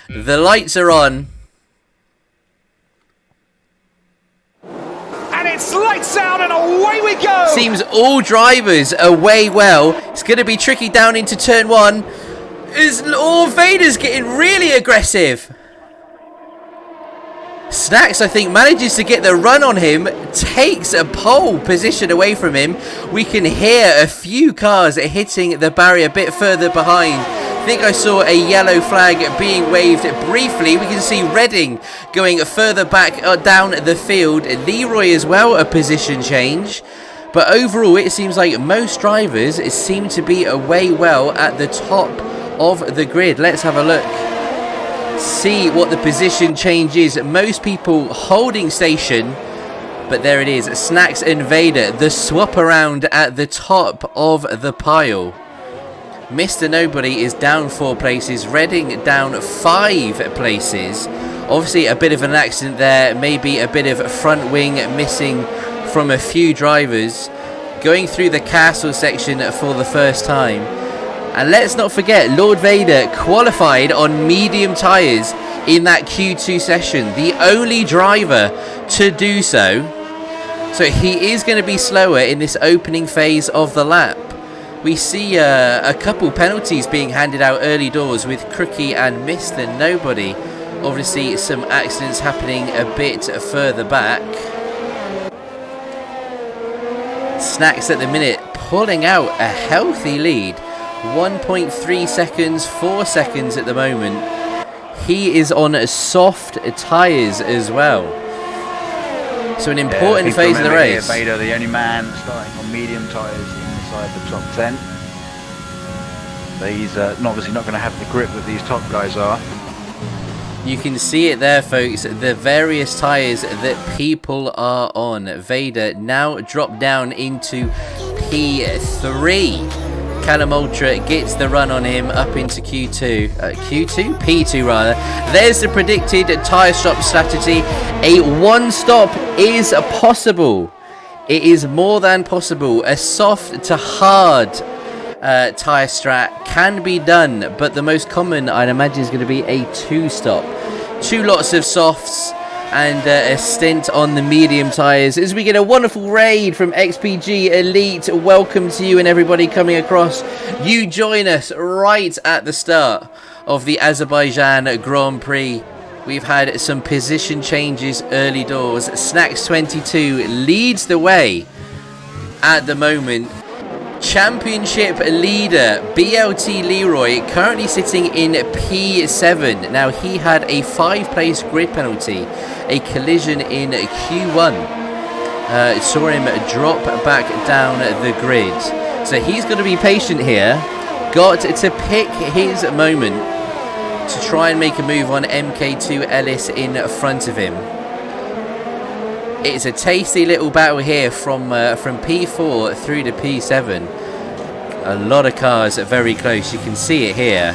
The lights are on. And it's lights out and away we go! Seems all drivers are way well. It's going to be tricky down into turn 1. LordVader's getting really aggressive. Snacks, I think, manages to get the run on him, takes a pole position away from him. We can hear a few cars hitting the barrier a bit further behind. I think I saw a yellow flag being waved briefly. We can see Redding going further back down the field. Leroy as well, a position change. But overall, it seems like most drivers seem to be away well at the top of the grid. Let's have a look. See what the position change is. Most people holding station, but there it is. Snacks and Vader, the swap around at the top of the pile. Mr. Nobody is down 4 places. Redding down 5 places. Obviously a bit of an accident there. Maybe a bit of front wing missing from a few drivers. Going through the castle section for the first time. And let's not forget, LordVader qualified on medium tyres in that Q2 session. The only driver to do so. So he is going to be slower in this opening phase of the lap. We see a couple penalties being handed out early doors with Crookie and Mr. Nobody. Obviously some accidents happening a bit further back. Snacks at the minute pulling out a healthy lead. 1.3 seconds, 4 seconds at the moment. He is on soft tyres as well. So an important phase of the race. Here, Vader, the only man starting on medium tyres inside the top 10. So he's obviously not going to have the grip that these top guys are. You can see it there, folks, the various tyres that people are on. Vader now dropped down into P3. Callum Ultra gets the run on him up into Q2. P2 rather. There's the predicted tyre stop strategy. A 1 stop is possible. It is more than possible. A soft to hard tyre strat can be done, but the most common, I'd imagine, is going to be a 2 stop. 2 lots of softs and a stint on the medium tyres as we get a wonderful raid from XPG Elite. Welcome to you and everybody coming across. You join us right at the start of the Azerbaijan Grand Prix. We've had some position changes early doors. Snacks 22 leads the way at the moment. Championship leader BLT Leroy currently sitting in P7. Now he had a 5-place grid penalty, a collision in Q1. Saw him drop back down the grid. So he's got to be patient here. Got to pick his moment to try and make a move on MK2 Ellis in front of him. It's a tasty little battle here from P4 through to P7. A lot of cars are very close. You can see it here.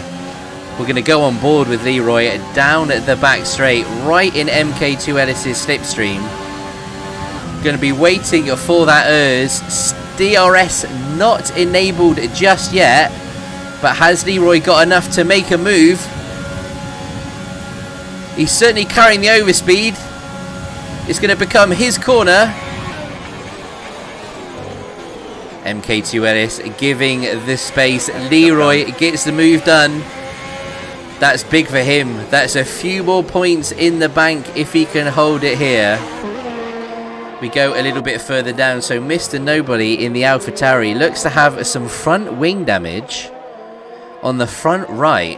We're going to go on board with Leroy down at the back straight, right in MK2 Ellis's slipstream. Going to be waiting for that DRS not enabled just yet, but has Leroy got enough to make a move? He's certainly carrying the overspeed. It's going to become his corner. MK2 Ellis giving the space. Leroy gets the move done. That's big for him. That's a few more points in the bank if he can hold it here. We go a little bit further down. So Mr. Nobody in the AlphaTauri looks to have some front wing damage on the front right.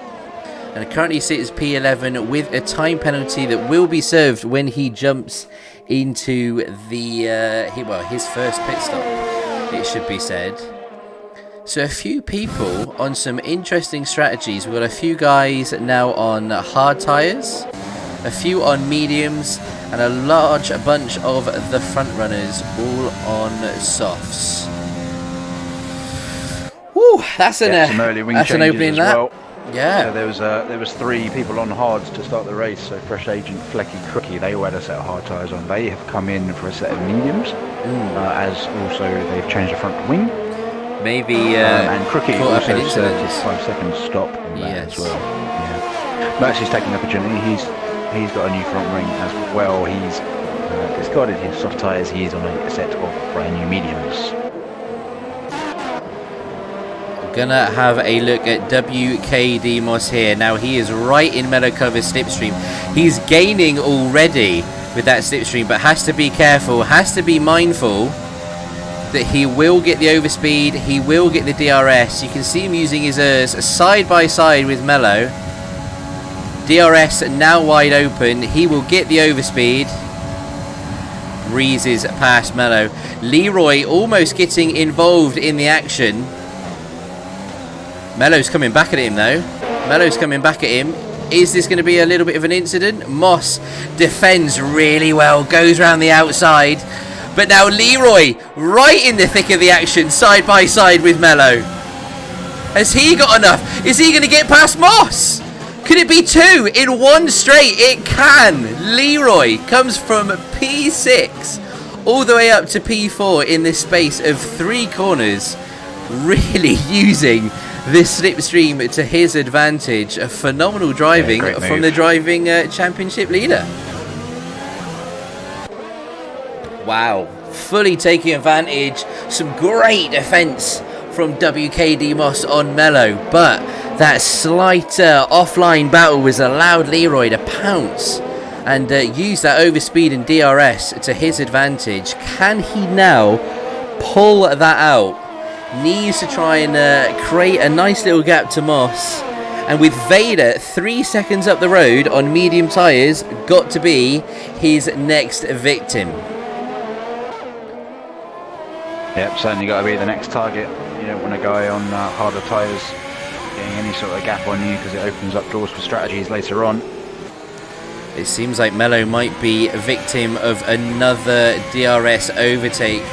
And currently sits P11 with a time penalty that will be served when he jumps into the his first pit stop, it should be said. So a few people on some interesting strategies. We've got a few guys now on hard tyres, a few on mediums, and a large bunch of the front runners all on softs. Woo, that's an opening lap. Well. Yeah. So there was 3 people on hards to start the race. So Fresh Agent, Flecky, Crookie, they all had a set of hard tyres on. They have come in for a set of mediums, as also they've changed the front wing. Maybe and Crookie caught also up in served his 5 second stop in that as well. Yeah. Mercy's taking the opportunity. He's got a new front wing as well. He's discarded his soft tyres. He is on a set of brand new mediums. Gonna have a look at WKD Moss here. Now he is right in Mellow Cover's slipstream. He's gaining already with that slipstream, but has to be careful, has to be mindful that he will get the overspeed, he will get the DRS. You can see him using his ERS side by side with Mellow. DRS now wide open, he will get the overspeed. Breezes past Mellow. Leroy almost getting involved in the action. Mellow's coming back at him though. Mellow's coming back at him. Is this going to be a little bit of an incident? Moss defends really well, goes around the outside. But now Leroy right in the thick of the action, side by side with Mellow. Has he got enough? Is he going to get past Moss? Could it be two in one straight? It can. Leroy comes from P6 all the way up to P4 in this space of 3 corners. Really using this slipstream to his advantage. A phenomenal driving from the driving championship leader. Wow, fully taking advantage. Some great defense from WKD Moss on Mellow, but that slight offline battle was allowed Leroy to pounce and use that overspeed and DRS to his advantage. Can he now pull that out? Needs to try and create a nice little gap to Moss. And with Vader 3 seconds up the road on medium tyres, got to be his next victim. Yep, certainly got to be the next target. You don't want a guy on harder tyres getting any sort of gap on you, because it opens up doors for strategies later on. It seems like Mellow might be a victim of another DRS overtake.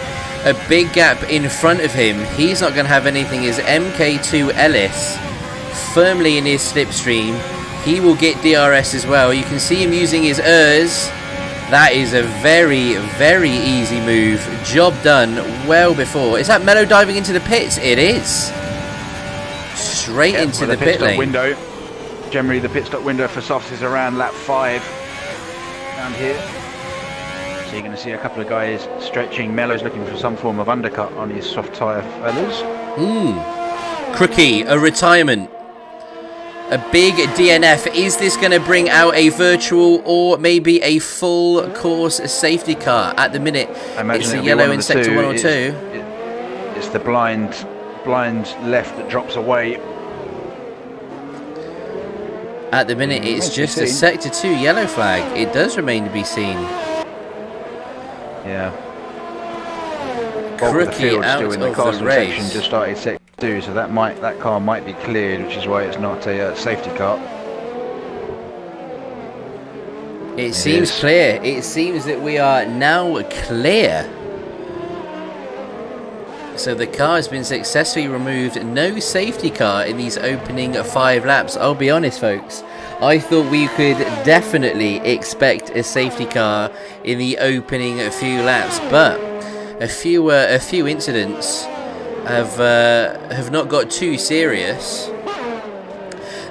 A big gap in front of him. He's not going to have anything. Is MK2 Ellis firmly in his slipstream. He will get DRS as well. You can see him using his ERS. That is a very, very easy move. Job done well before. Is that Mellow diving into the pits? It is. Straight into the pit lane. Window. Generally, the pit stop window for softs is around lap 5 down here. So you're going to see a couple of guys stretching. Mellow's looking for some form of undercut on his soft tyre fellas. Crookie, a retirement. A big DNF. Is this going to bring out a virtual or maybe a full course safety car? At the minute, it's the yellow in sector 1 or 2. It's the blind left that drops away. At the minute, it's just a sector 2 yellow flag. It does remain to be seen. Yeah. Crookie out still in the of castle the race. section, just started sector 2, so that car might be cleared, which is why it's not a safety car. It seems clear. It seems that we are now clear. So the car has been successfully removed. No safety car in these opening 5 laps. I'll be honest, folks. I thought we could definitely expect a safety car in the opening few laps, but a few incidents have not got too serious.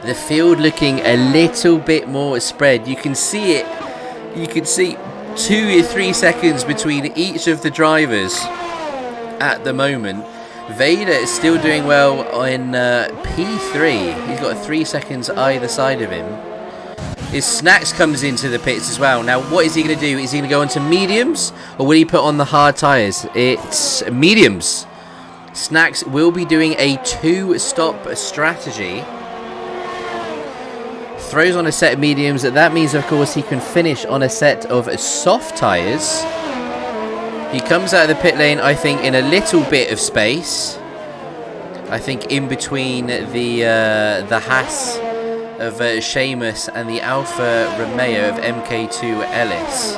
The field looking a little bit more spread. You can see it. You can see 2 or 3 seconds between each of the drivers at the moment. Vader is still doing well in P3. He's got 3 seconds either side of him. His Snacks comes into the pits as well. Now, what is he going to do? Is he going to go onto mediums, or will he put on the hard tyres? It's mediums. Snacks will be doing a 2-stop strategy. Throws on a set of mediums. That means, of course, he can finish on a set of soft tyres. He comes out of the pit lane, I think, in a little bit of space. I think in between the Haas of Seamus and the Alfa Romeo of MK2 Ellis.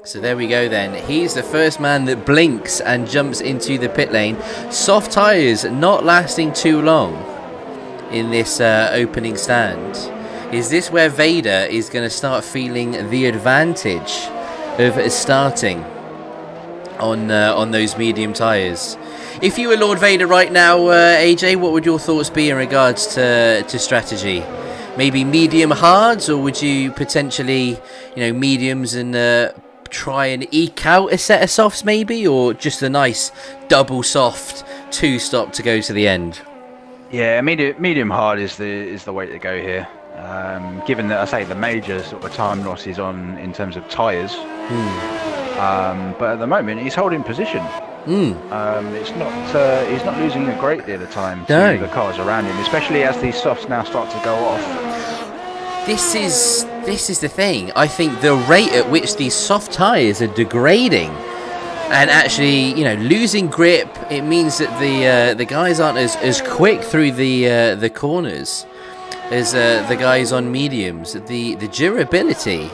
So there we go then. He's the first man that blinks and jumps into the pit lane. Soft tyres not lasting too long in this opening stand. Is this where Vader is going to start feeling the advantage of starting? on those medium tyres. If you were LordVader right now, AJ, what would your thoughts be in regards to strategy? Maybe medium hards, or would you potentially, mediums and try and eke out a set of softs maybe, or just a nice double soft 2-stop to go to the end? Yeah, medium hard is the way to go here. Given that I say the major sort of time loss is on in terms of tyres, but at the moment he's holding position. It's not he's not losing a great deal of time to the cars around him, especially as these softs now start to go off. This is the thing. I think the rate at which these soft tyres are degrading and actually, losing grip, it means that the guys aren't as quick through the corners as the guys on mediums. The durability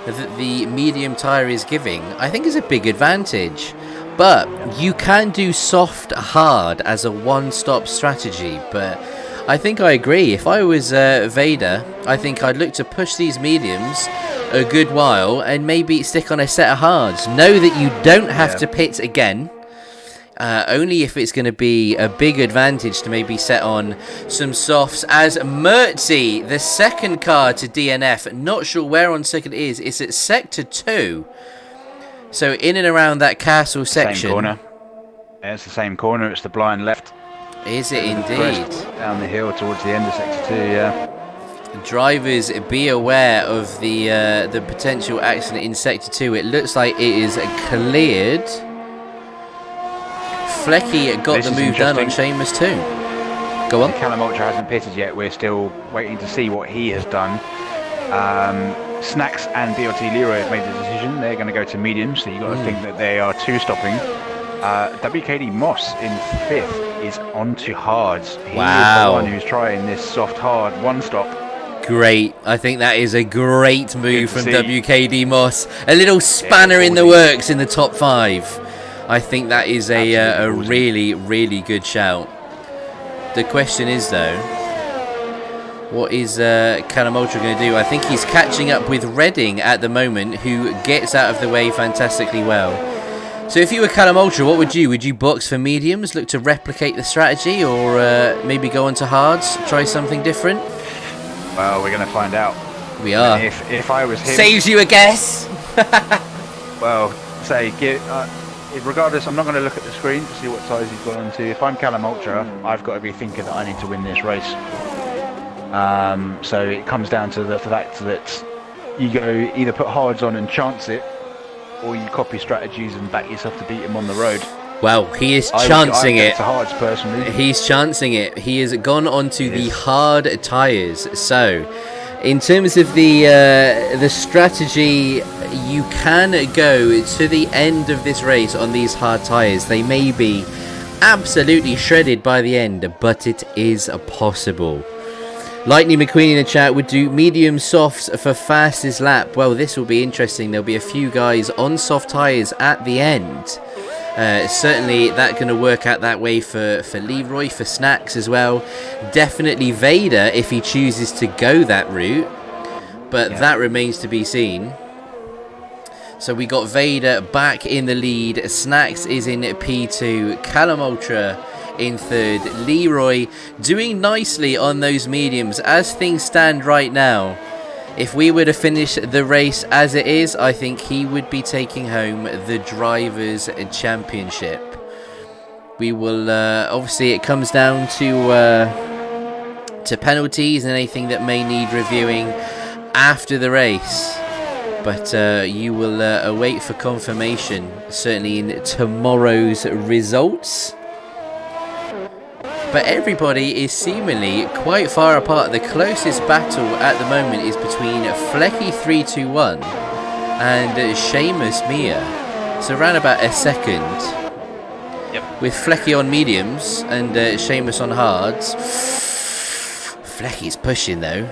that the medium tyre is giving, I think, is a big advantage. But you can do soft hard as a one-stop strategy, but I think I agree. If I was Vader, I think I'd look to push these mediums a good while and maybe stick on a set of hards. Know that you don't have to pit again, only if it's going to be a big advantage to maybe set on some softs. As Mertzi, the second car to DNF, not sure where on second it is. It's at Sector 2. So in and around that castle section. Same corner. Yeah, it's the same corner. It's the blind left. Is it indeed? Down the hill towards the end of Sector 2, yeah. Drivers, be aware of the potential accident in Sector 2. It looks like it is cleared. Flecky got the move done on Seamus too. Go on. Callum Ultra hasn't pitted yet. We're still waiting to see what he has done. Snacks and BLT Leroy have made the decision. They're going to go to medium, so you've got to think that they are two-stopping. WKD Moss in 5th is on to hards. He is the one who's trying this soft hard one-stop. Great. I think that is a great move from WKD Moss. A little spanner in the works in the top 5. I think that is a really, really good shout. The question is, though, what is Callum Ultra going to do? I think he's catching up with Redding at the moment, who gets out of the way fantastically well. So if you were Callum Ultra, what would you? Would you box for mediums, look to replicate the strategy, or maybe go on to hards, try something different? Well, we're going to find out. We are. If I was him... Saves you a guess. Well, say, regardless, I'm not going to look at the screen to see what size he's gone onto. If I'm Callum Ultra, I've got to be thinking that I need to win this race. So it comes down to the fact that you go either put hards on and chance it, or you copy strategies and back yourself to beat him on the road. Well, he is chancing it. Hards personally. He's chancing it. He has gone onto the hard tyres. So, in terms of the strategy, you can go to the end of this race on these hard tyres. They may be absolutely shredded by the end, but it is possible. Lightning McQueen in the chat would do medium softs for fastest lap. Well, this will be interesting. There'll be a few guys on soft tyres at the end. Certainly that going to work out that way for Leroy, for Snacks as well. Definitely Vader if he chooses to go that route. But that remains to be seen. So we got Vader back in the lead. Snacks is in P2. Callum Ultra in 3rd. Leroy doing nicely on those mediums as things stand right now. If we were to finish the race as it is, I think he would be taking home the Drivers' Championship. We will obviously it comes down to penalties and anything that may need reviewing after the race. But you will await for confirmation, certainly in tomorrow's results. But everybody is seemingly quite far apart. The closest battle at the moment is between Flecky 321 and Seamus Mia. So around about a second. Yep. With Flecky on mediums and Seamus on hards. Flecky's pushing though.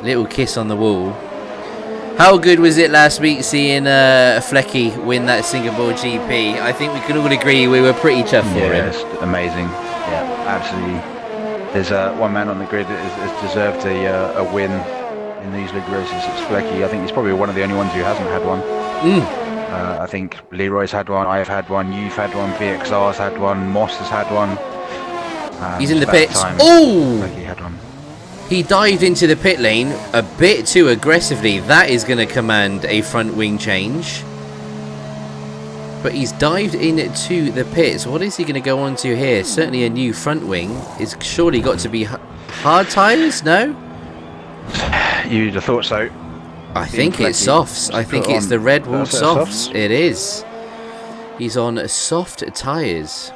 Little kiss on the wall. How good was it last week seeing Flecky win that Singapore GP? I think we can all agree we were pretty chuffed for him. It's amazing. Yeah, absolutely. There's one man on the grid that has deserved a win in these league races. It's Flecky. I think he's probably one of the only ones who hasn't had one. I think Leroy's had one, I've had one, you've had one, VXR's had one, Moss has had one. He's in the pits. Oh! He had one. He dived into the pit lane a bit too aggressively. That is going to command a front wing change. But he's dived into the pits. What is he going to go on to here? Certainly a new front wing. It's surely got to be hard tyres, no? You'd have thought so. I think it's softs. I think it's the Red Bull softs. It is. He's on soft tyres.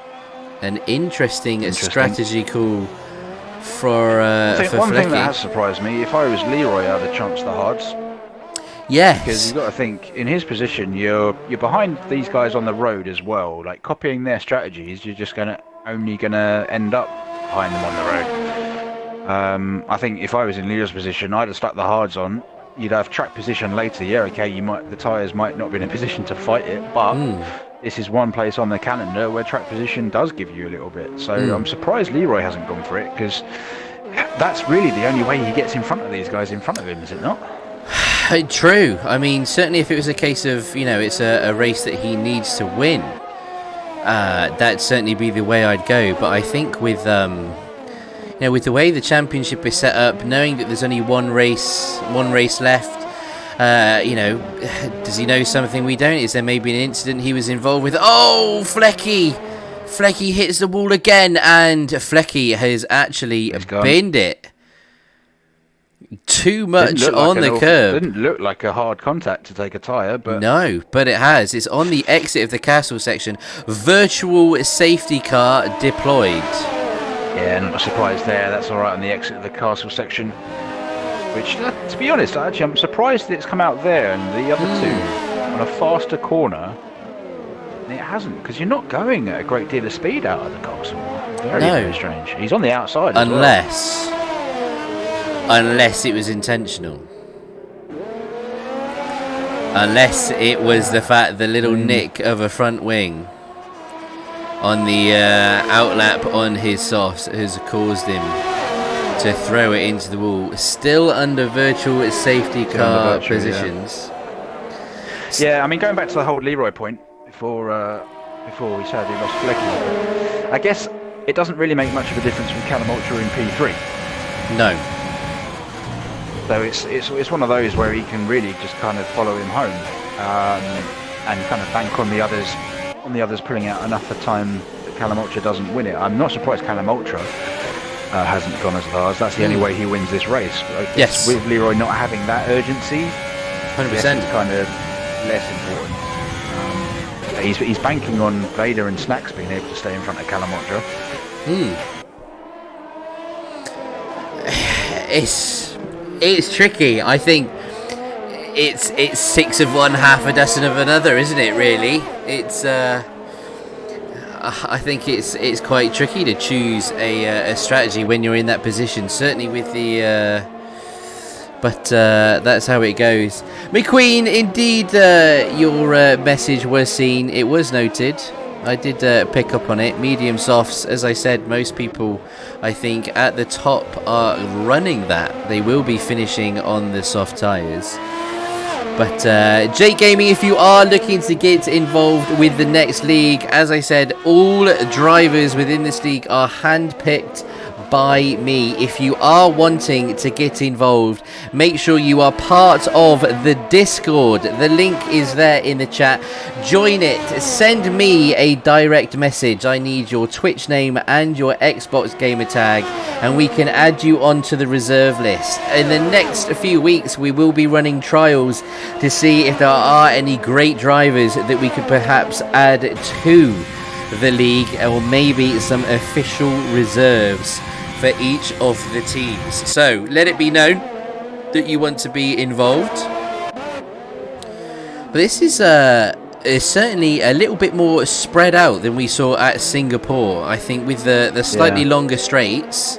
An interesting strategy call for one thing that Flecky. has surprised me, if I was Leroy, I'd have chanced the hards. Yes. Because you've got to think, in his position, you're behind these guys on the road as well. Like, copying their strategies, you're just only gonna end up behind them on the road. I think if I was in Leroy's position, I'd have stuck the hards on. You'd have track position later. Yeah, okay, the tyres might not be in a position to fight it, but this is one place on the calendar where track position does give you a little bit. So I'm surprised Leroy hasn't gone for it, because that's really the only way he gets in front of these guys in front of him, is it not? True. I mean, certainly if it was a case of, it's a race that he needs to win, that'd certainly be the way I'd go. But I think with with the way the championship is set up, knowing that there's only one race left, does he know something we don't? Is there maybe an incident he was involved with? Oh, Flecky hits the wall again, and Flecky has actually binned it. Too much on the curb. Didn't look like a hard contact to take a tyre, but no, but it has. It's on the exit of the castle section. Virtual safety car deployed. Yeah, not surprised there. That's all right on the exit of the castle section. Which, to be honest, I'm surprised that it's come out there and the other two on a faster corner. And it hasn't, because you're not going at a great deal of speed out of the castle. Very strange. He's on the outside as well. Unless it was intentional. Unless it was the little nick of a front wing on the outlap on his softs has caused him to throw it into the wall. Still under virtual safety car positions. Yeah, I mean, going back to the whole Leroy point before we sadly lost Flecky, I guess it doesn't really make much of a difference with Callum Ultra in P3. No. So it's one of those where he can really just kind of follow him home and kind of bank on the others pulling out enough of time that Callum Ultra doesn't win it. I'm not surprised Callum Ultra hasn't gone as far as that's the only way he wins this race. Yes. With Leroy not having that urgency, 100%. It's kind of less important. He's banking on Vader and Snacks being able to stay in front of Callum Ultra. It's tricky. I think it's 6 of one, half a dozen of another, isn't it? Really, it's. I think it's quite tricky to choose a strategy when you're in that position. Certainly with the. But that's how it goes. McQueen, indeed, your message was seen. It was noted. I did pick up on it. Medium softs, as I said, most people, I think, at the top are running that. They will be finishing on the soft tyres. But Jake Gaming, if you are looking to get involved with the next league, as I said, all drivers within this league are handpicked by me. If you are wanting to get involved, make sure you are part of the Discord. The link is there in the chat. Join it. Send me a direct message. I need your Twitch name and your Xbox gamer tag, and we can add you onto the reserve list. In the next few weeks, we will be running trials to see if there are any great drivers that we could perhaps add to the league, or maybe some official reserves for each of the teams. So let it be known that you want to be involved. But this is certainly a little bit more spread out than we saw at Singapore. I think with the slightly longer straights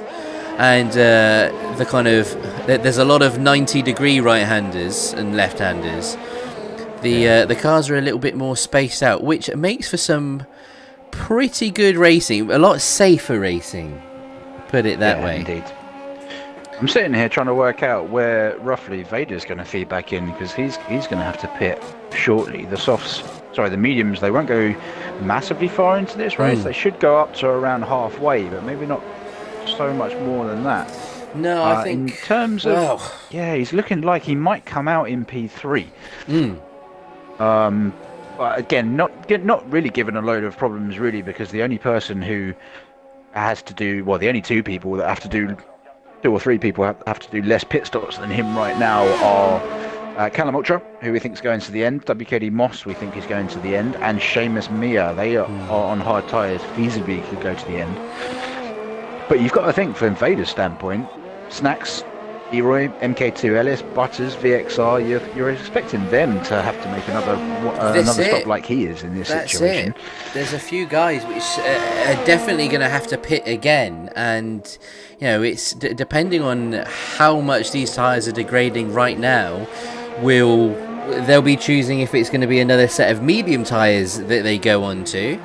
and the kind of there's a lot of 90-degree right-handers and left-handers. The cars are a little bit more spaced out, which makes for some pretty good racing, a lot safer racing. Put it that way. Indeed. I'm sitting here trying to work out where roughly Vader's going to feed back in, because he's going to have to pit shortly. The mediums, they won't go massively far into this race. They should go up to around halfway, but maybe not so much more than that. No, I think... In terms of... Yeah, he's looking like he might come out in P3. But again, not really given a load of problems, really, because the only person who has to do... Well, the only two people that have to do... 2 or 3 people have to do less pit stops than him right now are Callum Ultra, who we think is going to the end, WKD Moss we think is going to the end, and Seamus Mia. They are on hard tyres, feasibly could go to the end. But you've got to think, from Vader's standpoint, Snacks, Leroy, MK2 Ellis, Butters, VXR, you're expecting them to have to make another stop like he is in this situation. There's a few guys which are definitely going to have to pit again, and it's depending on how much these tyres are degrading right now. They'll be choosing if it's going to be another set of medium tyres that they go on to,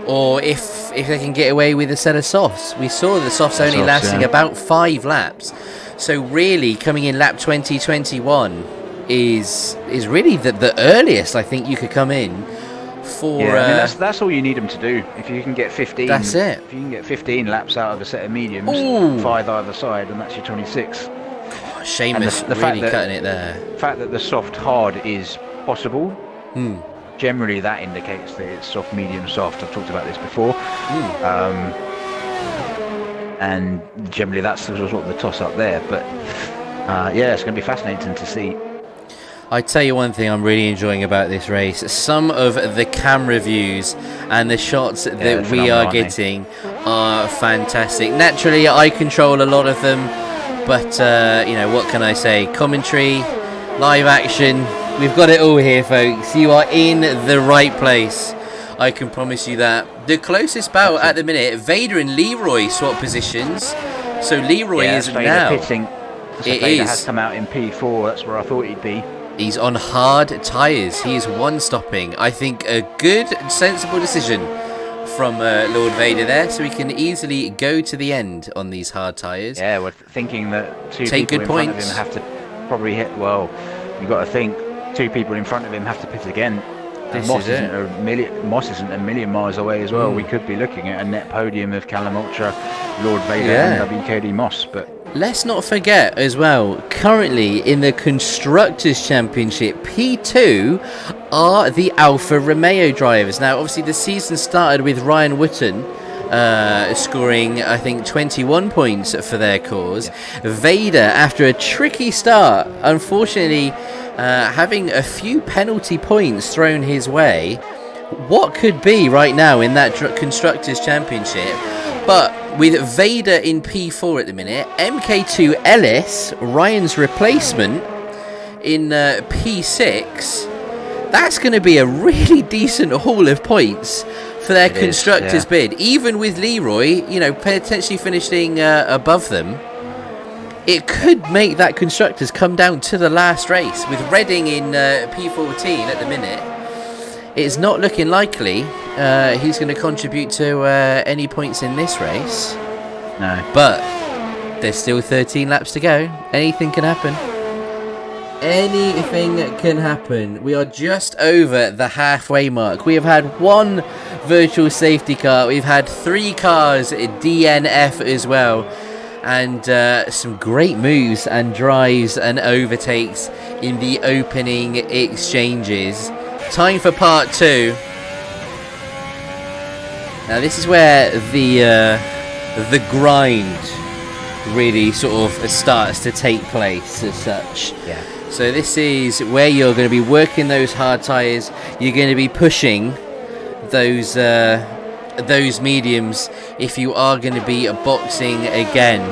or if they can get away with a set of softs. We saw the softs only lasting about 5 laps. So really, coming in lap 2021 is really the earliest I think you could come in for. Yeah, I mean, that's all you need them to do. If you can get 15, that's it. If you can get 15 laps out of a set of mediums, 5 either side, and that's your 26. Seamus really cutting it there. The fact that the soft hard is possible. Generally, that indicates that it's soft, medium, soft. I've talked about this before. And generally that's sort of the toss up there, but it's going to be fascinating to see. I tell you one thing I'm really enjoying about this race: some of the camera views and the shots that we are getting are fantastic. Naturally, I control a lot of them, but what can I say? Commentary, live action, we've got it all here, folks. You are in the right place, I can promise you that. The closest battle at the minute, Vader and Leroy swap positions. So Leroy is Vader now pitting. Vader has come out in P4. That's where I thought he'd be. He's on hard tyres. He is one stopping. I think a good, sensible decision from Lord Vader there, so he can easily go to the end on these hard tyres. Yeah, we're thinking that 2 people in front of him have to probably hit. Well, you've got to think 2 people in front of him have to pit again. Moss isn't a million miles away as well. We could be looking at a net podium of Callum Ultra, Lord Vader and WKD Moss. But let's not forget as well, currently in the Constructors' Championship, P2 are the Alfa Romeo drivers. Now, obviously, the season started with Ryan Wotton scoring, I think, 21 points for their cause. Vader, after a tricky start, unfortunately having a few penalty points thrown his way. What could be right now in that Constructors' Championship? But with Vader in P4 at the minute, MK2 Ellis, Ryan's replacement, in P6, that's going to be a really decent haul of points for their Constructors' bid. Even with Leroy, potentially finishing above them, it could make that Constructors come down to the last race. With Redding in P14 at the minute, it's not looking likely he's going to contribute to any points in this race. No. But there's still 13 laps to go. Anything can happen. Anything can happen. We are just over the halfway mark. We have had 1 virtual safety car. We've had 3 cars DNF as well. And some great moves and drives and overtakes in the opening exchanges. Time for part 2. Now this is where the grind really sort of starts to take place as such. Yeah. So this is where you're going to be working those hard tyres. You're going to be pushing those mediums if you are going to be boxing again.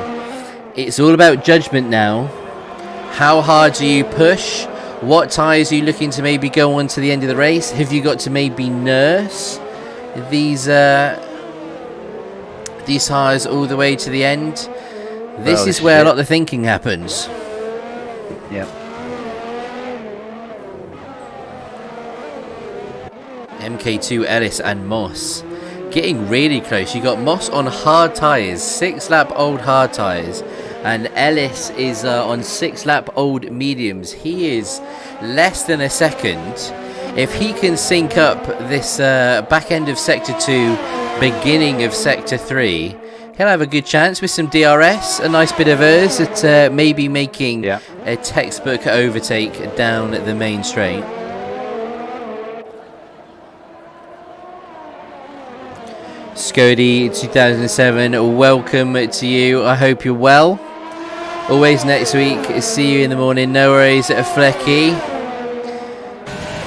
It's all about judgment now. How hard do you push? What tyres are you looking to maybe go on to the end of the race? Have you got to maybe nurse these tyres all the way to the end? This is where a lot of the thinking happens. Yep. MK2 Ellis and Moss getting really close. You got Moss on hard tyres, 6-lap old hard tyres, And Ellis is on 6-lap old mediums. He is less than a second. If he can sync up this back end of Sector 2, beginning of Sector 3, he'll have a good chance with some DRS, a nice bit of hers at maybe making a textbook overtake down the main straight. Scody 2007, welcome to you. I hope you're well. Always next week. See you in the morning. No worries, Flecky.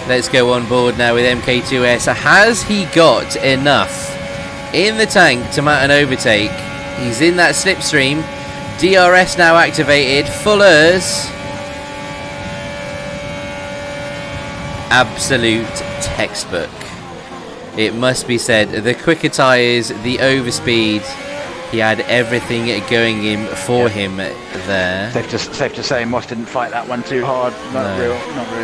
Let's go on board now with MK2S. Has he got enough in the tank to mount an overtake? He's in that slipstream. DRS now activated. Fullers. Absolute textbook. It must be said. The quicker tyres, the overspeed. He had everything going in for him there. Safe to say, Moss didn't fight that one too hard. Not really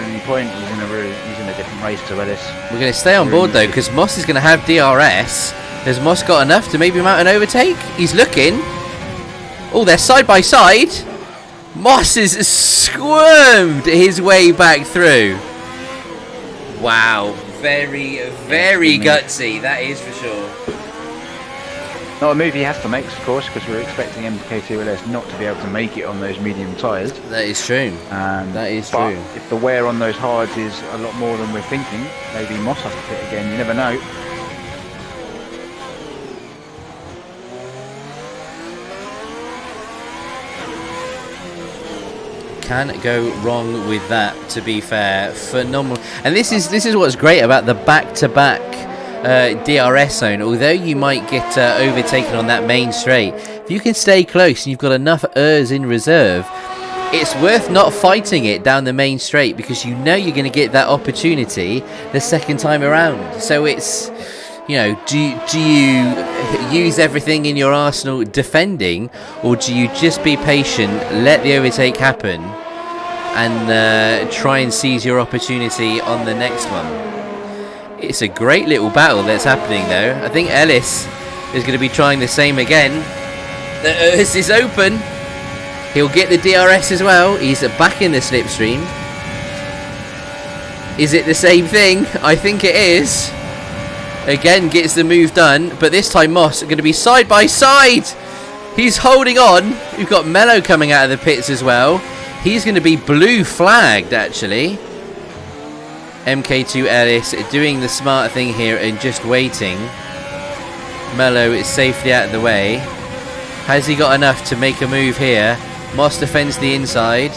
any point. He's in a different race to Ellis. We're going to stay on board though, because Moss is going to have DRS. Has Moss got enough to maybe mount an overtake? He's looking. Oh, they're side by side. Moss has squirmed his way back through. Wow, very, very gutsy. That is for sure. Not a move he has to make, of course, because we're expecting MK2LS not to be able to make it on those medium tyres. That is true. That is true. If the wear on those hards is a lot more than we're thinking, maybe Moss has to pit again. You never know. Can't go wrong with that, to be fair. Phenomenal. And this is what's great about the back-to-back DRS zone. Although you might get overtaken on that main straight, if you can stay close and you've got enough ERS in reserve, it's worth not fighting it down the main straight, because you know you're going to get that opportunity the second time around. So it's, you know, do you use everything in your arsenal defending, or do you just be patient, let the overtake happen, and try and seize your opportunity on the next one? It's a great little battle that's happening though. I think Ellis is going to be trying the same again. The ERS is open. He'll get the DRS as well. He's back in the slipstream. Is it the same thing? I think it is. Again, gets the move done, but this time Moss are going to be side by side. He's holding on. We've got Mello coming out of the pits as well. He's going to be blue flagged actually. MK2 Ellis doing the smart thing here and just waiting. Mello is safely out of the way. Has he got enough to make a move here? Moss defends the inside.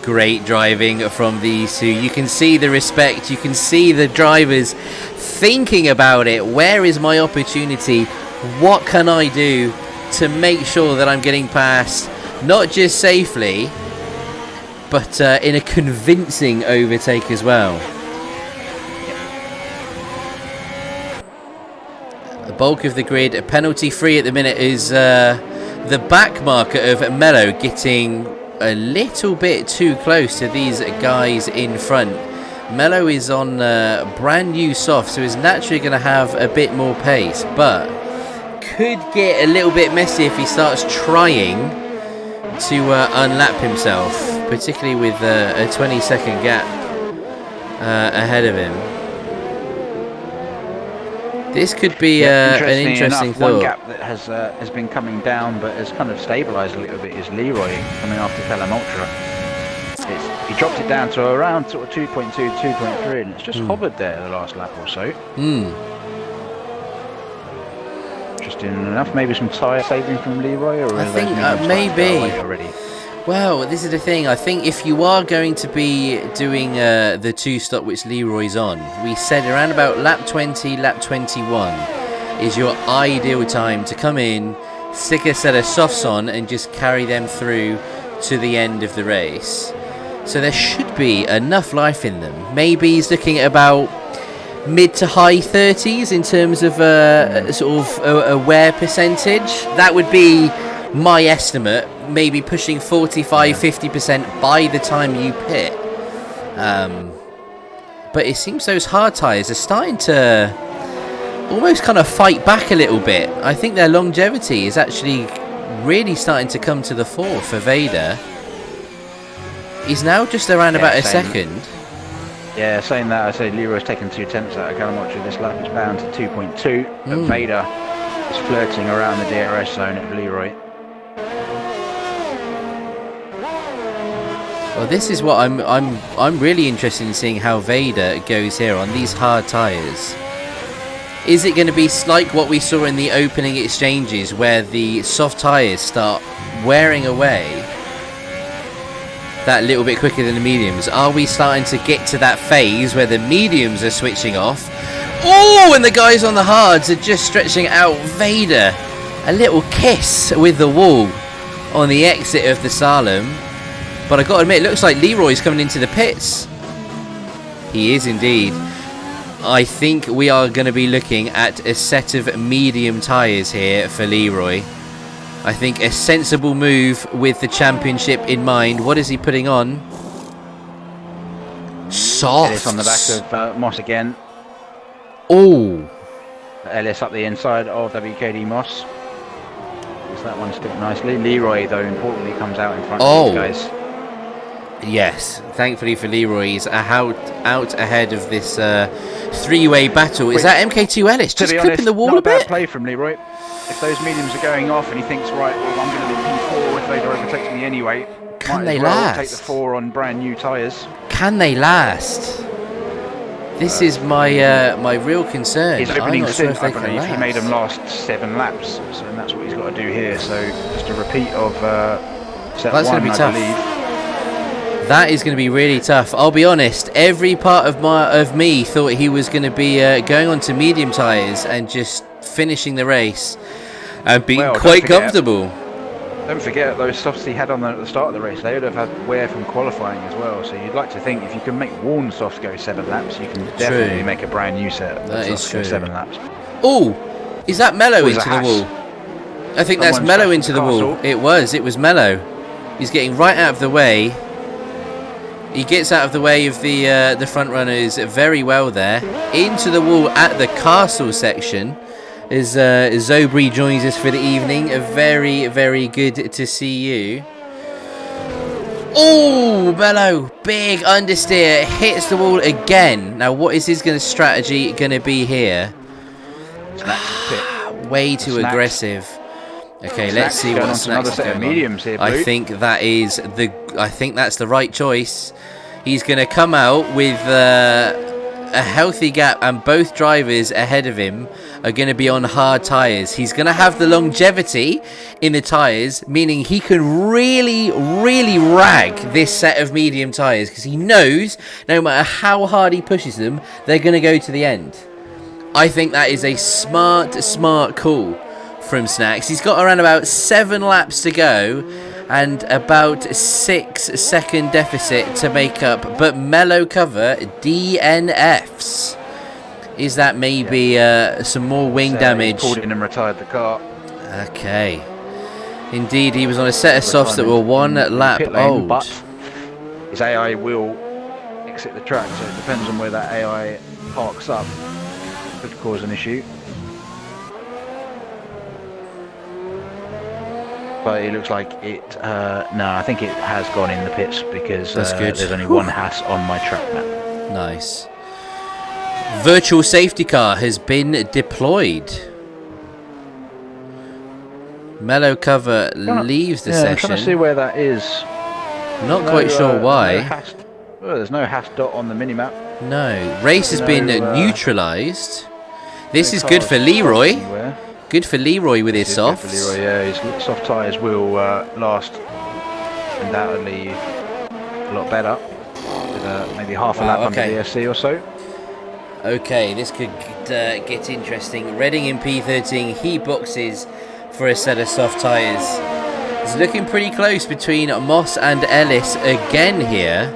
Great driving from these two. You can see the respect. You can see the drivers thinking about it. Where is my opportunity? What can I do to make sure that I'm getting past, not just safely, but in a convincing overtake as well. The bulk of the grid, penalty free at the minute, is the back marker of Mello getting a little bit too close to these guys in front. Mello is on brand new soft, so is naturally going to have a bit more pace, but could get a little bit messy if he starts trying to unlap himself, particularly with a 20-second gap ahead of him. This could be an interesting thought. One gap that has been coming down but has kind of stabilised a little bit is Leroy coming after Pelham Ultra. He dropped it down to around sort of 2.2, 2.3, and it's just hovered there the last lap or so. Interesting enough. Maybe some tyre saving from Leroy, or I think maybe already. Well, this is the thing. I think if you are going to be doing the two-stop which Leroy's on, we said around about lap 20, lap 21 is your ideal time to come in, stick a set of softs on, and just carry them through to the end of the race. So there should be enough life in them. Maybe he's looking at about mid to high 30s in terms of sort of a wear percentage. That would be my estimate, maybe pushing 45-50% by the time you pit. But it seems those hard tyres are starting to almost kind of fight back a little bit. I think their longevity is actually really starting to come to the fore for Vader. He's now just around about a second. Yeah, saying that, I say Leroy's taken 2 tenths out of Kalamotri this lap. It's bound to 2.2. But Vader is flirting around the DRS zone of Leroy. Well, this is what I'm really interested in seeing how Vader goes here on these hard tyres. Is it going to be like what we saw in the opening exchanges, where the soft tyres start wearing away that little bit quicker than the mediums? Are we starting to get to that phase where the mediums are switching off? Oh, and the guys on the hards are just stretching out. Vader, a little kiss with the wall on the exit of the slalom. But I got to admit, it looks like Leroy's coming into the pits. He is indeed. I think we are going to be looking at a set of medium tyres here for Leroy. I think a sensible move with the championship in mind. What is he putting on? Soft. Ellis on the back of Moss again. Oh. Ellis up the inside of WKD Moss. Does that one stick nicely? Leroy, though, importantly, comes out in front of these guys. Yes, thankfully for Leroy, he's out ahead of this three-way battle. Is that MK2 Ellis just clipping the wall not a bit? Bad play from Leroy. If those mediums are going off and he thinks, right, well, I'm going to be P4 if Vader overtakes me anyway. Can they last? Take the 4 on brand new tyres. Can they last? This is my my real concern. His opening stint, sure I believe, he made them last 7 laps, so and that's what he's got to do here. So just a repeat of set 1, going to be I tough. believe. That is going to be really tough. I'll be honest. Every part of me thought he was going to be going on to medium tyres and just finishing the race and being quite comfortable. Don't forget those softs he had on at the start of the race. They would have had wear from qualifying as well. So you'd like to think if you can make worn softs go 7 laps, you can definitely make a brand new set of softs go 7 laps. Oh, is that Mello into the wall? I think that's Mello into the wall. It was Mello. He's getting right out of the way. He gets out of the way of the front runners very well there. Into the wall at the castle section as Zobri joins us for the evening. Very, very good to see you. Oh, Mello, big understeer, hits the wall again. Now, what is his strategy going to be here? Way too aggressive. Okay, let's see what Snack's is going on. Here, I think that's the right choice. He's going to come out with a healthy gap, and both drivers ahead of him are going to be on hard tyres. He's going to have the longevity in the tyres, meaning he can really, really rag this set of medium tyres, because he knows no matter how hard he pushes them, they're going to go to the end. I think that is a smart call from Snacks. He's got around about 7 laps to go and about 6-second deficit to make up, but Mellow cover DNFs. Is that maybe some more wing damage? He pulled in and retired the car. Okay, indeed, he was on a set of softs that were 1 lap old. But his AI will exit the track, so it depends on where that AI parks up. Could cause an issue. But it looks like it, no, I think it has gone in the pits because there's only 1 Haas on my track map. Nice. Virtual safety car has been deployed. Mellow cover leaves the session. I'm trying to see where that is. Not quite sure why. There's no Haas dot on the minimap. No. Race has been neutralised. This is good for Leroy. Good for Leroy with his softs. Good for Leroy, yeah. His soft tyres will last undoubtedly a lot better. With maybe half a lap under the DSC or so. Okay, this could get interesting. Redding in P13, he boxes for a set of soft tyres. It's looking pretty close between Moss and Ellis again here.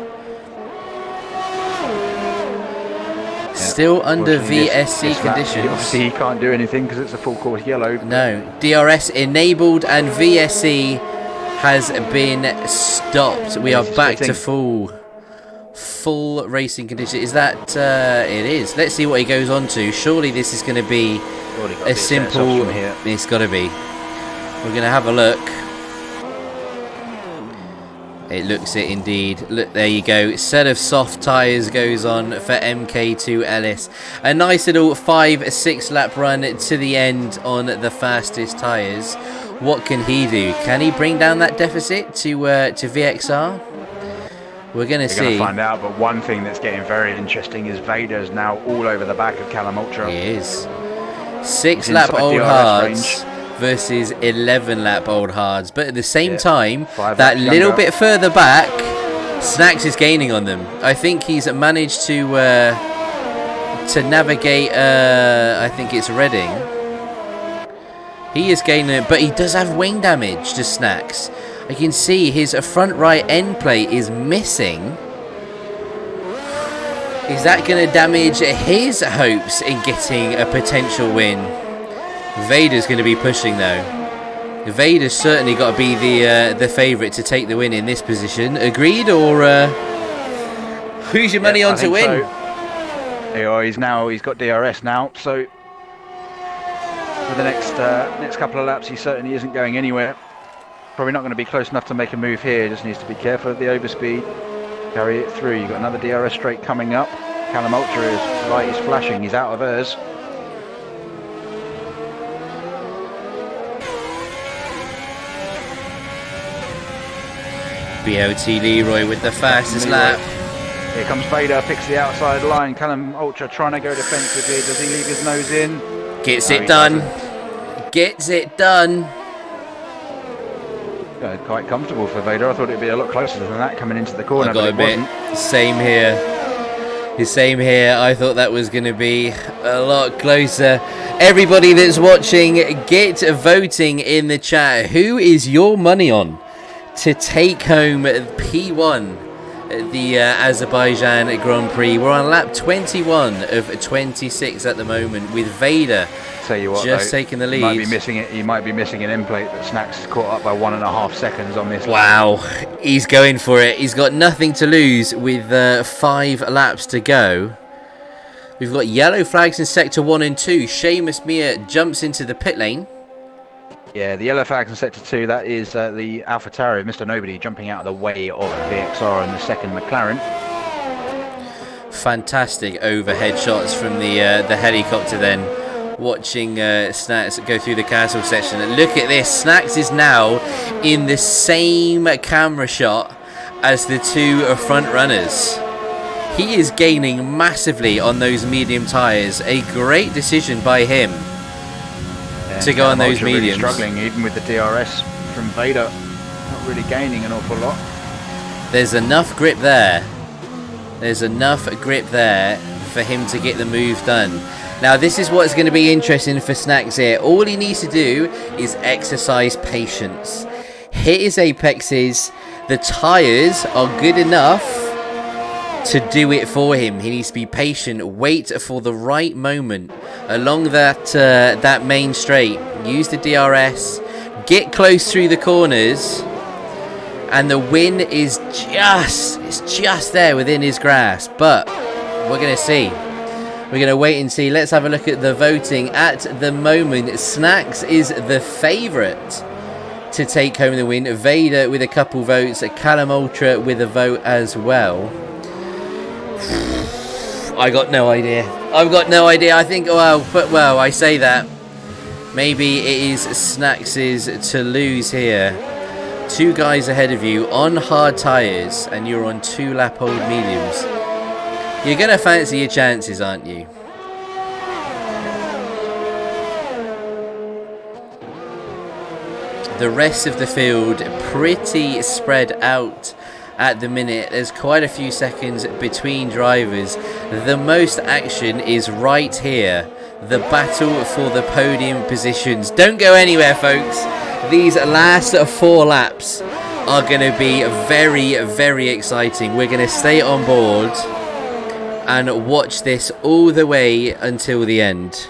Still under VSC conditions. Obviously he can't do anything because it's a full course yellow. No, DRS enabled and VSC has been stopped. We are back to full racing conditions. Is that it is? Let's see what he goes on to. Surely this is going to be a simple. It's got to be. We're going to have a look. It looks it indeed. Look, there you go. Set of soft tyres goes on for MK2 Ellis. A nice little 5-6 lap run to the end on the fastest tyres. What can he do? Can he bring down that deficit to VXR? We're going to see. We're going to find out, but one thing that's getting very interesting is Vader's now all over the back of Callum Ultra. He is. 6 lap old hards versus 11 lap old hards, but at the same time, that little bit further back, Snacks is gaining on them. I think he's managed to navigate. I think it's Reading. He is gaining it, but he does have wing damage to Snacks. I can see his front right end plate is missing. Is that going to damage his hopes in getting a potential win? Vader's going to be pushing though. Vader's certainly got to be the favourite to take the win in this position. Agreed, or who's your money on to win? So. Yeah, he's got DRS now, so for the next couple of laps he certainly isn't going anywhere. Probably not going to be close enough to make a move here. Just needs to be careful of the overspeed. Carry it through. You've got another DRS straight coming up. Callum Ultra is light is flashing. He's out of hers. BOT Leroy with the fastest lap. Here comes Vader, picks the outside line. Callum Ultra trying to go defensively. Does he leave his nose in? Gets it done. Gets it done. Yeah, quite comfortable for Vader. I thought it'd be a lot closer than that coming into the corner, but it wasn't. Same here. Same here. I thought that was going to be a lot closer. Everybody that's watching, get voting in the chat. Who is your money on to take home P1 at the Azerbaijan Grand Prix? We're on lap 21 of 26 at the moment, with Vader Tell you what, just taking the lead. He might be missing an end plate, but Snacks caught up by 1.5 seconds on this. Wow, he's going for it. He's got nothing to lose with 5 laps to go. We've got yellow flags in sector 1 and 2. Seamus Mir jumps into the pit lane. Yeah, the yellow flags in sector 2, that is the AlphaTauri, Mr. Nobody, jumping out of the way of VXR and the second McLaren. Fantastic overhead shots from the helicopter then. Watching Snacks go through the castle section. And look at this. Snacks is now in the same camera shot as the 2 front runners. He is gaining massively on those medium tyres. A great decision by him to go on those mediums. Really struggling even with the DRS from Vader. Not really gaining an awful lot. There's enough grip there. There's enough grip there for him to get the move done. Now this is what's going to be interesting for Snacks here. All he needs to do is exercise patience. Hit his apexes. The tyres are good enough to do it for him. He needs to be patient, wait for the right moment along that main straight. Use the DRS, get close through the corners, and the win is just there within his grasp. But we're going to see. We're going to wait and see. Let's have a look at the voting. At the moment, Snacks is the favourite to take home the win. Vader with a couple votes. Callum Ultra with a vote as well. I got no idea. I've got no idea. I think, well, I say that. Maybe it is Snacks's to lose here. 2 guys ahead of you on hard tyres, and you're on 2 lap old mediums. You're going to fancy your chances, aren't you? The rest of the field pretty spread out at the minute. There's quite a few seconds between drivers. The most action is right here. The battle for the podium positions. Don't go anywhere, folks. These last 4 laps are going to be very, very exciting. We're going to stay on board and watch this all the way until the end.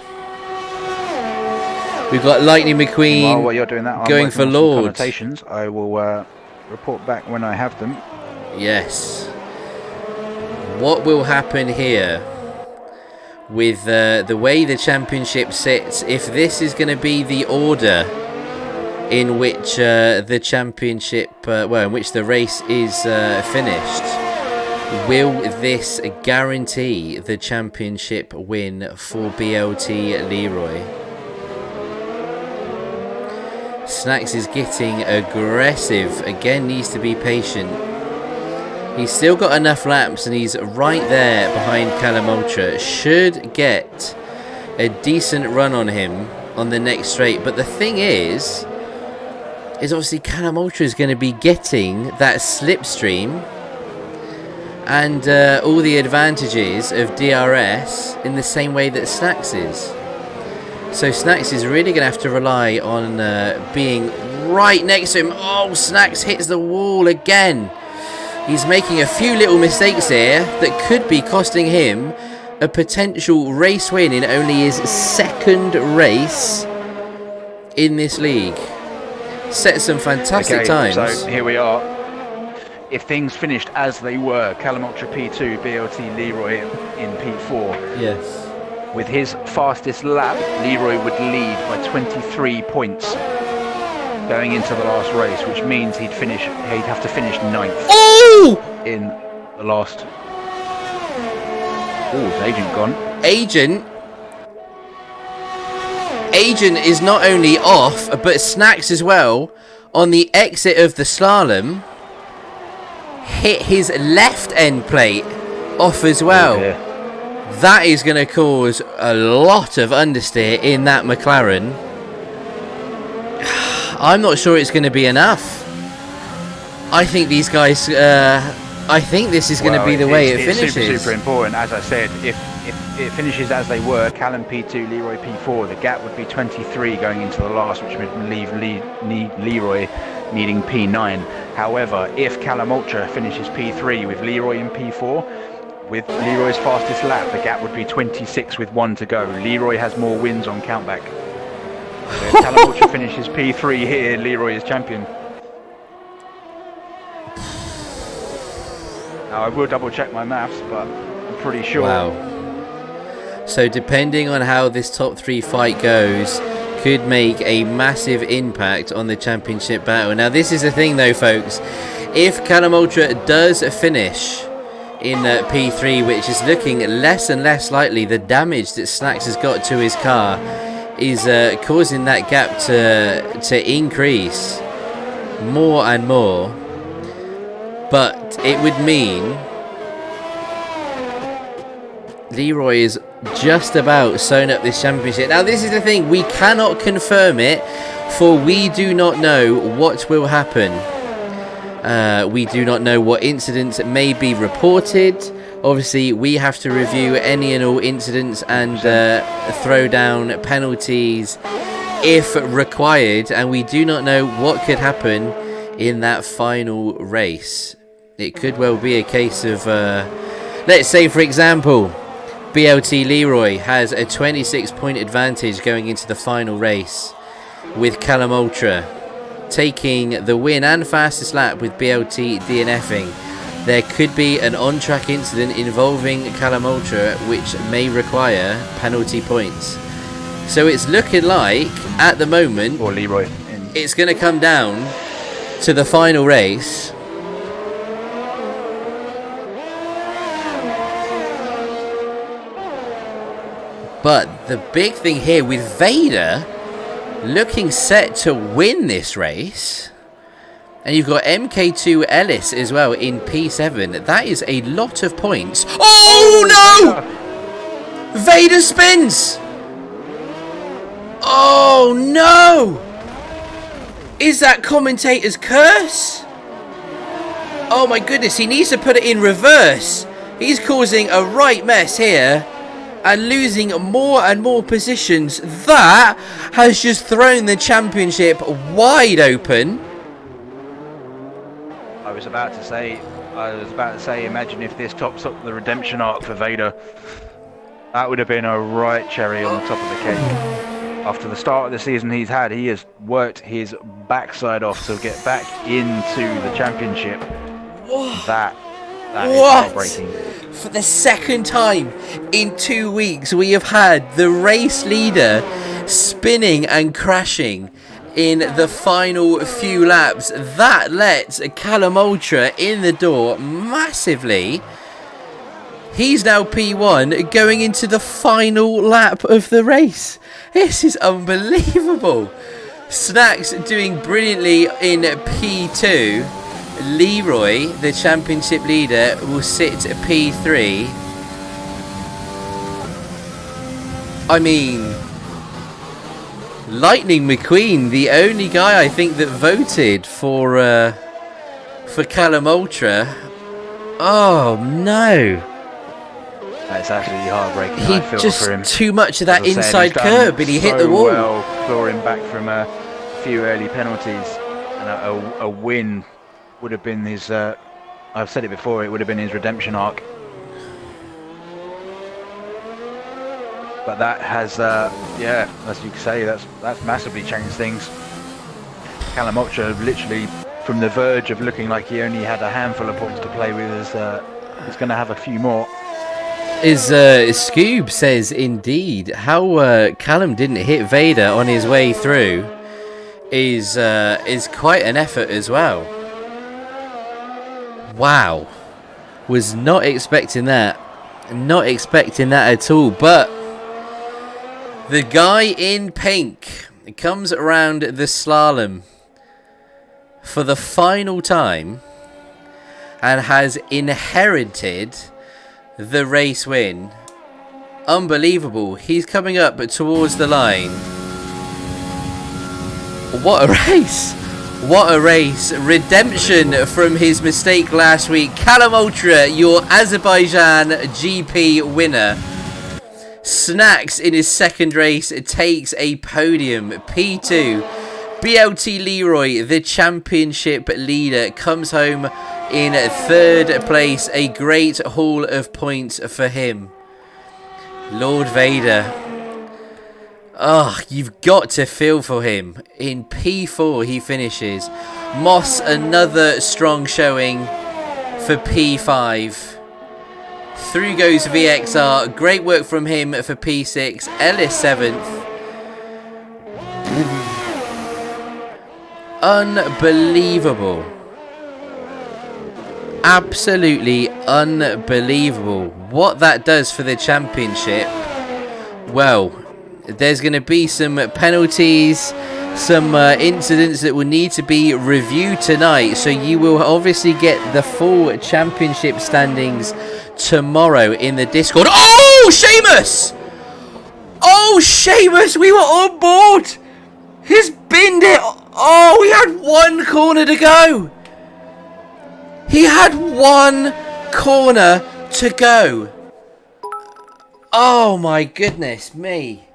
We've got Lightning McQueen while you're doing that, going for Lord. I will report back when I have them. Yes. What will happen here with the way the championship sits? If this is going to be the order in which the championship, in which the race is finished. Will this guarantee the championship win for BLT Leroy? Snacks is getting aggressive. Again, needs to be patient. He's still got enough laps and he's right there behind Callum Ultra. Should get a decent run on him on the next straight. But the thing is obviously Callum Ultra is going to be getting that slipstream and all the advantages of DRS in the same way that Snacks is. So Snacks is really going to have to rely on being right next to him. Oh, Snacks hits the wall again. He's making a few little mistakes here that could be costing him a potential race win in only his second race in this league. Set some fantastic times. So here we are. If things finished as they were, Callum Ultra P2, BLT Leroy in P4. Yes. With his fastest lap, Leroy would lead by 23 points going into the last race, which means he'd have to finish 9th in the last. Oh, is Agent gone? Agent is not only off, but Snacks as well on the exit of the slalom hit his left end plate off as well. Oh, yeah. That is going to cause a lot of understeer in that McLaren. I'm not sure it's going to be enough. I think these guys. I think this is going to be the way it finishes. It's super important. As I said, if it finishes as they were, Callum P2, Leroy P4, the gap would be 23 going into the last, which would leave Leroy needing P9. However, if Callum Ultra finishes P3 with Leroy in P4, with Leroy's fastest lap, the gap would be 26 with 1 to go. Leroy has more wins on countback. So if Callum Ultra finishes P3 here, Leroy is champion. Now, I will double check my maths, but I'm pretty sure. Wow. So depending on how this top 3 fight goes, could make a massive impact on the championship battle. Now, this is the thing though, folks. If Callum Ultra does finish in P3, which is looking less and less likely, the damage that Snacks has got to his car is causing that gap to increase more and more. But it would mean Leroy is just about sewn up this championship. Now, this is the thing. We cannot confirm it, for we do not know what will happen. We do not know what incidents may be reported. Obviously, we have to review any and all incidents and throw down penalties if required. And we do not know what could happen in that final race. It could well be a case of, let's say, for example, BLT Leroy has a 26-point advantage going into the final race, with Callum Ultra taking the win and fastest lap with BLT DNFing. There could be an on-track incident involving Callum Ultra, which may require penalty points. So it's looking like, at the moment, or Leroy, it's going to come down to the final race. But the big thing here with Vader looking set to win this race, and you've got MK2 Ellis as well in P7. That is a lot of points. Oh no! Vader spins! Oh no! Is that commentator's curse? Oh my goodness, he needs to put it in reverse. He's causing a right mess here and losing more and more positions. That has just thrown the championship wide open. I was about to say, imagine if this tops up the redemption arc for Vader. That would have been a right cherry on the top of the cake. After the start of the season he has worked his backside off to get back into the championship. That is heartbreaking. For the second time in 2 weeks, we have had the race leader spinning and crashing in the final few laps. That lets Callum Ultra in the door massively. He's now P1 going into the final lap of the race. This is unbelievable. Snacks doing brilliantly in P2. Leroy, the championship leader, will sit at P3. I mean, Lightning McQueen, the only guy I think that voted for Callum Ultra. Oh no. That's absolutely heartbreaking. He I feel just for him. too much of that As I said, inside he's done curb and he hit the so wall. Well, clawing back from a few early penalties, and a win would have been his. I've said it before. It would have been his redemption arc. But that has, yeah, as you say, that's massively changed things. Callum Ultra literally from the verge of looking like he only had a handful of points to play with is going to have a few more. Scoob says, indeed, how Callum didn't hit Vader on his way through is quite an effort as well. Wow. Was not expecting that. Not expecting that at all. But the guy in pink comes around the slalom for the final time and has inherited the race win. Unbelievable. He's coming up towards the line. What a race. What a race. Redemption from his mistake last week. Callum Ultra, your Azerbaijan GP winner. Snacks in his second race takes a podium. P2. BLT Leroy, the championship leader, comes home in third place. A great haul of points for him. LordVader. Oh, you've got to feel for him. In P4 he finishes. Moss, another strong showing for P5. Through goes VXR. Great work from him for P6. Ellis 7th. Unbelievable. Absolutely unbelievable. What that does for the championship. Well, there's going to be some penalties, some incidents that will need to be reviewed tonight. So you will obviously get the full championship standings tomorrow in the Discord. Oh, Seamus! Oh, Seamus, we were on board. He's binned it. Oh, we had one corner to go. He had one corner to go. Oh, my goodness me.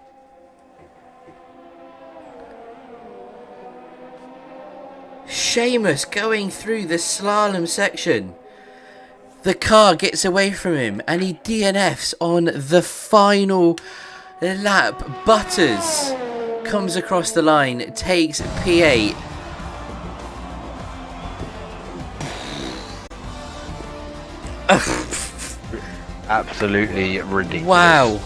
Seamus going through the slalom section. The car gets away from him and he DNFs on the final lap. Butters comes across the line, takes P8. Absolutely ridiculous. Wow.